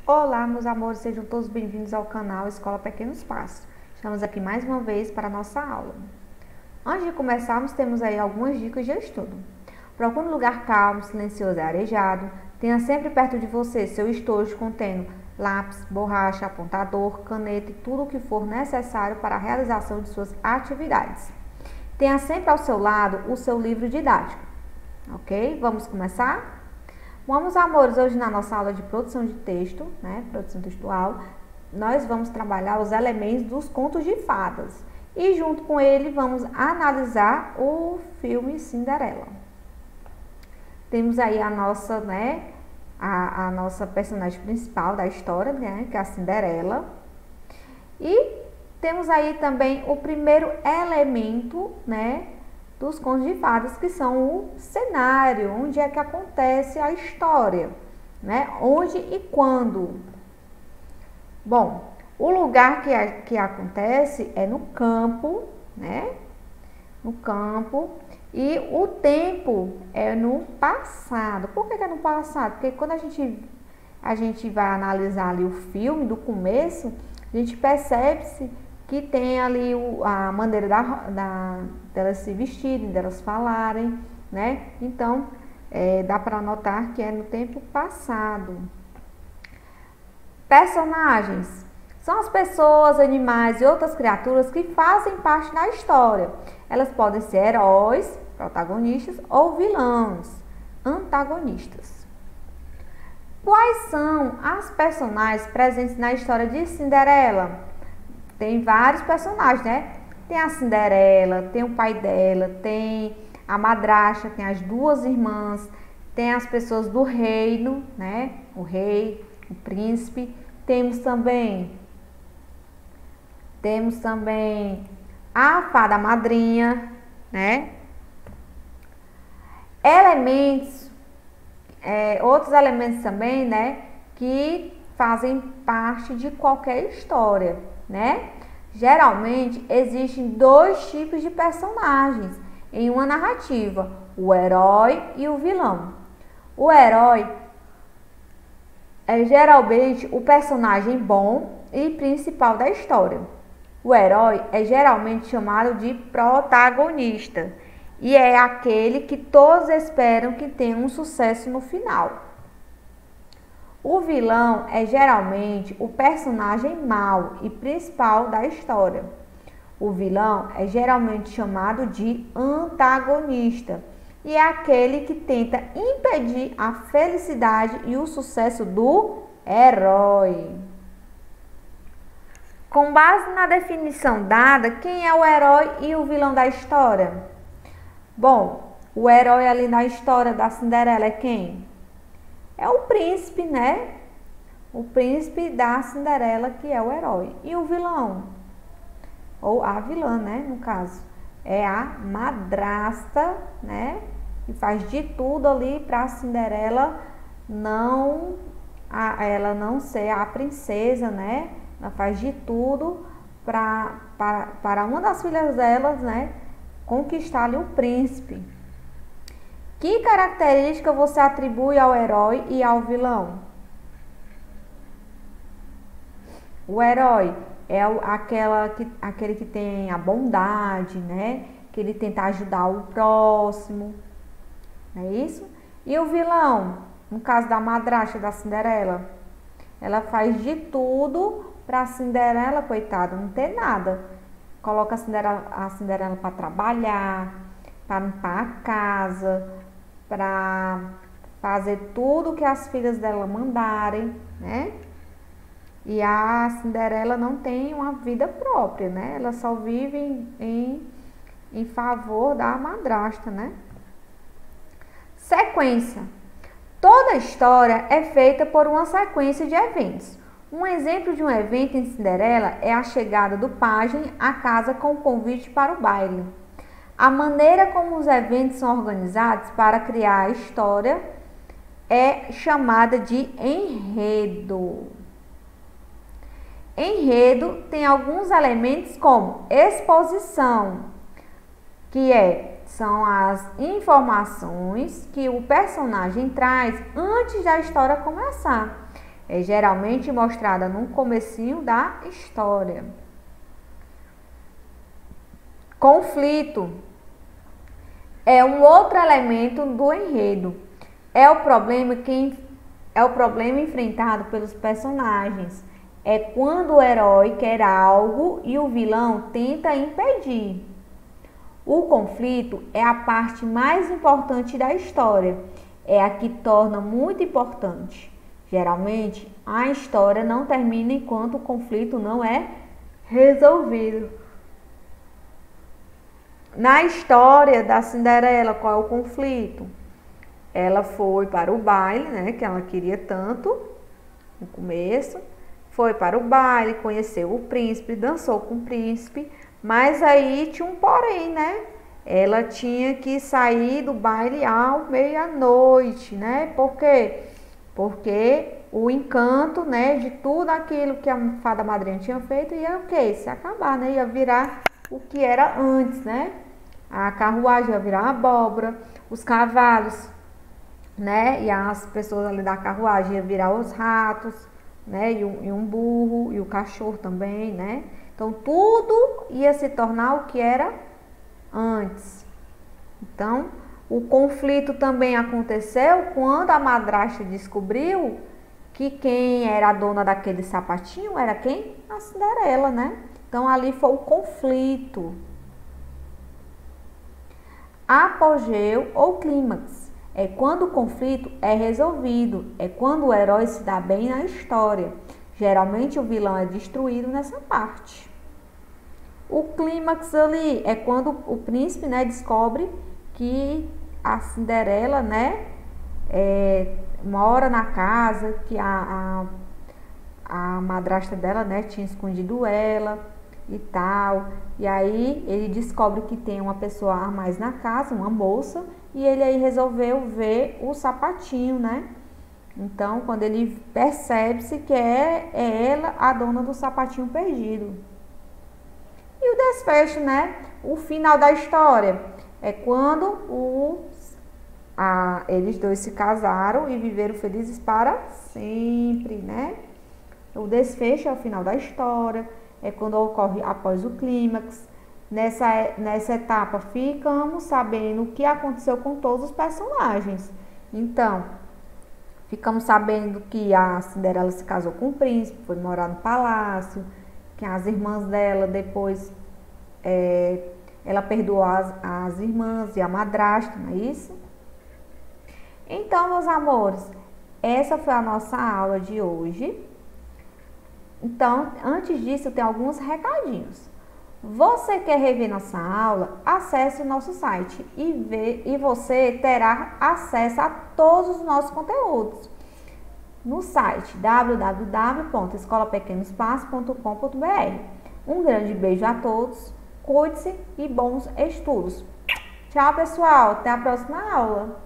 Olá, meus amores, sejam todos bem-vindos ao canal Escola Pequenos Passos. Estamos aqui mais uma vez para a nossa aula. Antes de começarmos, temos aí algumas dicas de estudo. Procure um lugar calmo, silencioso e arejado. Tenha sempre perto de você seu estojo contendo lápis, borracha, apontador, caneta e tudo o que for necessário para a realização de suas atividades. Tenha sempre ao seu lado o seu livro didático. Ok? Vamos começar? Vamos, amores, hoje na nossa aula de produção de texto, produção textual, nós vamos trabalhar os elementos dos contos de fadas. E junto com ele vamos analisar o filme Cinderela. Temos aí a nossa, a nossa personagem principal da história, que é a Cinderela. E temos aí também o primeiro elemento, dos contos de fadas, que são o cenário, onde é que acontece a história, onde e quando. Bom, o lugar que acontece é no campo, no campo, e o tempo é no passado. Por que é no passado? Porque quando a gente vai analisar ali o filme do começo, a gente percebe-se que tem ali a maneira delas se vestirem, delas falarem, Então, dá para notar que é no tempo passado. Personagens são as pessoas, animais e outras criaturas que fazem parte da história. Elas podem ser heróis, protagonistas, ou vilãos, antagonistas. Quais são as personagens presentes na história de Cinderela? Tem vários personagens, Tem a Cinderela, tem o pai dela, tem a madrasta, tem as duas irmãs, tem as pessoas do reino, O rei, o príncipe. Temos também a fada madrinha, Elementos, outros elementos também, que fazem parte de qualquer história, Geralmente existem dois tipos de personagens em uma narrativa, o herói e o vilão. O herói é geralmente o personagem bom e principal da história. O herói é geralmente chamado de protagonista e é aquele que todos esperam que tenha um sucesso no final. O vilão é geralmente o personagem mau e principal da história. O vilão é geralmente chamado de antagonista e é aquele que tenta impedir a felicidade e o sucesso do herói. Com base na definição dada, quem é o herói e o vilão da história? Bom, o herói ali na história da Cinderela é quem? É o príncipe, O príncipe da Cinderela, que é o herói. E o vilão? Ou a vilã, no caso. É a madrasta, Que faz de tudo ali para a Cinderela ela não ser a princesa, Ela faz de tudo para uma das filhas delas, conquistar ali o príncipe. Que característica você atribui ao herói e ao vilão? O herói é aquele que tem a bondade, Que ele tenta ajudar o próximo, não é isso? E o vilão, no caso da madrasta da Cinderela, ela faz de tudo para a Cinderela, coitada, não ter nada. Coloca a Cinderela para trabalhar, para limpar a casa, para fazer tudo que as filhas dela mandarem, E a Cinderela não tem uma vida própria, Ela só vive em favor da madrasta, Sequência. Toda história é feita por uma sequência de eventos. Um exemplo de um evento em Cinderela é a chegada do pajem à casa com o convite para o baile. A maneira como os eventos são organizados para criar a história é chamada de enredo. Enredo tem alguns elementos como exposição, que são as informações que o personagem traz antes da história começar. É geralmente mostrada no comecinho da história. Conflito é um outro elemento do enredo. É o problema enfrentado pelos personagens. É quando o herói quer algo e o vilão tenta impedir. O conflito é a parte mais importante da história. É a que torna muito importante. Geralmente, a história não termina enquanto o conflito não é resolvido. Na história da Cinderela, qual é o conflito? Ela foi para o baile, né, que ela queria tanto no começo. Foi para o baile, conheceu o príncipe, dançou com o príncipe, mas aí tinha um porém, né? Ela tinha que sair do baile ao meia-noite, né? Por quê? Porque o encanto, né, de tudo aquilo que a fada madrinha tinha feito ia o quê? Se acabar, né? Ia virar o que era antes, né? A carruagem ia virar abóbora, os cavalos, né? E as pessoas ali da carruagem ia virar os ratos, né? E um burro, e o cachorro também, né? Então tudo ia se tornar o que era antes. Então, o conflito também aconteceu quando a madrasta descobriu que quem era a dona daquele sapatinho era quem? A Cinderela, né? Então ali foi o conflito. Apogeu ou clímax é quando o conflito é resolvido, é quando o herói se dá bem na história. Geralmente o vilão é destruído nessa parte. O clímax ali é quando o príncipe, né, descobre que a Cinderela, né, mora na casa, que a madrasta dela, né, tinha escondido ela e tal. E aí ele descobre que tem uma pessoa a mais na casa, uma moça, e ele aí resolveu ver o sapatinho, né? Então, quando ele percebe-se que é ela a dona do sapatinho perdido. E o desfecho, né? O final da história é quando eles dois se casaram e viveram felizes para sempre, né? O desfecho é o final da história, é quando ocorre após o clímax. Nessa etapa, ficamos sabendo o que aconteceu com todos os personagens. Então, ficamos sabendo que a Cinderela se casou com o príncipe, foi morar no palácio, que as irmãs dela depois, ela perdoou as irmãs e a madrasta, não é isso? Então, meus amores, essa foi a nossa aula de hoje. Então, antes disso, tem alguns recadinhos. Você quer rever nossa aula? Acesse o nosso site e você terá acesso a todos os nossos conteúdos no site www.escolapequenospaços.com.br. Um grande beijo a todos, cuide-se e bons estudos. Tchau, pessoal, até a próxima aula.